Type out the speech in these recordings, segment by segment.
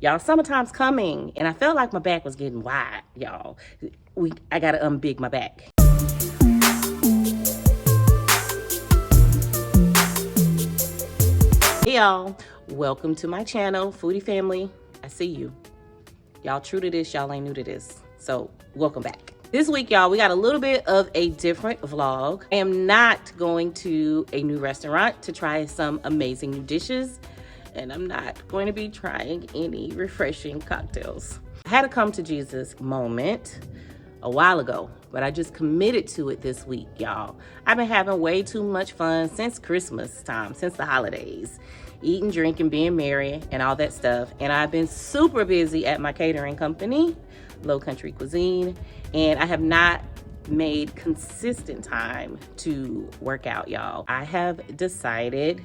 Y'all, summertime's coming, and I felt like my back was getting wide, y'all. I gotta unbig my back. Hey y'all, welcome to my channel, Foodie Family. I see you. Y'all true to this, y'all ain't new to this. So welcome back. This week, y'all, we got a little bit of a different vlog. I am not going to a new restaurant to try some amazing new dishes, and I'm not going to be trying any refreshing cocktails. I had a come to Jesus moment a while ago, but I just committed to it this week, y'all. I've been having way too much fun since Christmas time, since the holidays, eating, drinking, being merry, and all that stuff. And I've been super busy at my catering company, Low Country Cuisine, and I have not made consistent time to work out, y'all. I have decided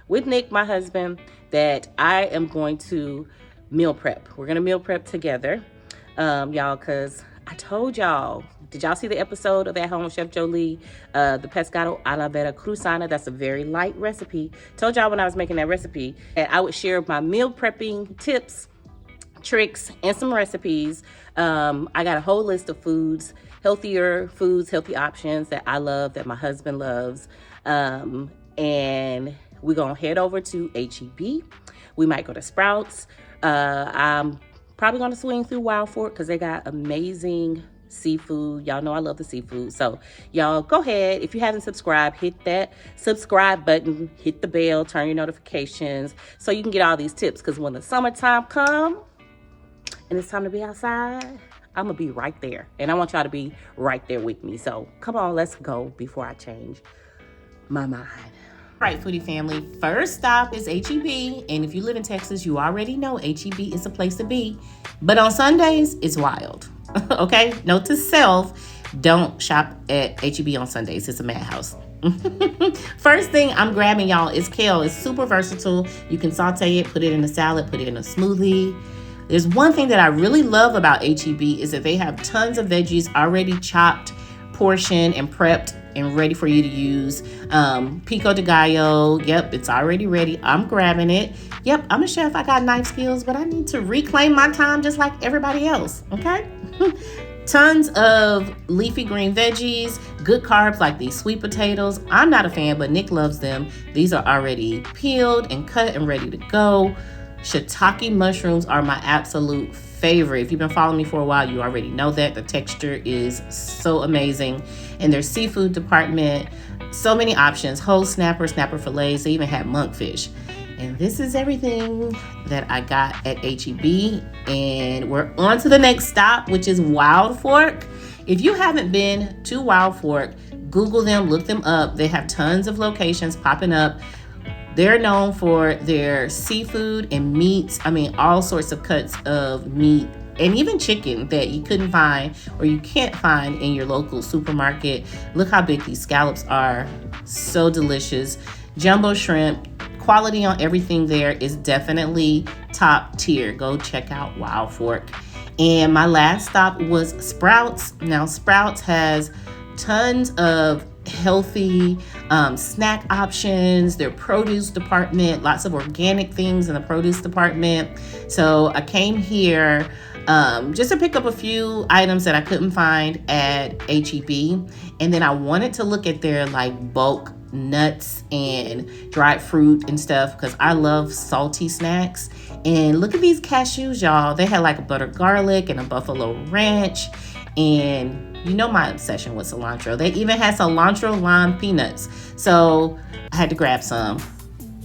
with Nick, my husband, that I am going to meal prep. We're gonna meal prep together, y'all, because I told y'all, did y'all see the episode of At Home with Chef Jolie, the pescado a la veracruzana? That's a very light recipe. Told y'all when I was making that recipe that I would share my meal prepping tips, tricks, and some recipes. I got a whole list of foods, healthier foods, healthy options that I love, that my husband loves. And we're gonna head over to HEB. We might go to Sprouts. I'm probably gonna swing through Wild Fork because they got amazing seafood. Y'all know I love the seafood. So y'all go ahead. If you haven't subscribed, hit that subscribe button, hit the bell, turn your notifications so you can get all these tips. Because when the summertime come and it's time to be outside, I'm gonna be right there. And I want y'all to be right there with me. So come on, let's go before I change my mind. All right, Foodie Family, first stop is HEB. And if you live in Texas, you already know HEB is the place to be. But on Sundays, it's wild. Okay? Note to self, don't shop at HEB on Sundays. It's a madhouse. First thing I'm grabbing, y'all, is kale. It's super versatile. You can saute it, put it in a salad, put it in a smoothie. There's one thing that I really love about HEB is that they have tons of veggies already chopped, portioned, and prepped and ready for you to use. Pico de gallo, yep, it's already ready. I'm grabbing it. Yep, I'm a chef, I got knife skills, but I need to reclaim my time just like everybody else, okay? Tons of leafy green veggies, good carbs like these sweet potatoes. I'm not a fan, but Nick loves them. These are already peeled and cut and ready to go. Shiitake mushrooms are my absolute favorite. If you've been following me for a while, you already know that. The texture is so amazing. And their seafood department, so many options. Whole snapper, snapper fillets. They even had monkfish. And this is everything that I got at HEB. And we're on to the next stop, which is Wild Fork. If you haven't been to Wild Fork, Google them, look them up. They have tons of locations popping up. They're known for their seafood and meats. I mean, all sorts of cuts of meat and even chicken that you couldn't find or you can't find in your local supermarket. Look how big these scallops are. So delicious. Jumbo shrimp. Quality on everything there is definitely top tier. Go check out Wild Fork. And my last stop was Sprouts. Now, Sprouts has tons of healthy snack options. Their produce department, lots of organic things in the produce department. So I came here just to pick up a few items that I couldn't find at HEB. And then I wanted to look at their like bulk nuts and dried fruit and stuff because I love salty snacks. And look at these cashews, y'all. They had like a butter garlic and a buffalo ranch. And you know my obsession with cilantro. They even had cilantro lime peanuts. So I had to grab some.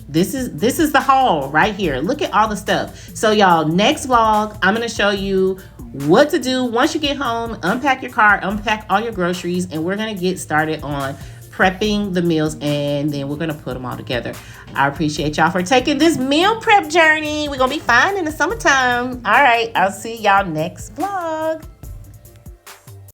This is the haul right here. Look at all the stuff. So y'all, next vlog, I'm going to show you what to do once you get home. Unpack your car, unpack all your groceries, and we're going to get started on prepping the meals, and then we're going to put them all together. I appreciate y'all for taking this meal prep journey. We're going to be fine in the summertime. All right, I'll see y'all next vlog.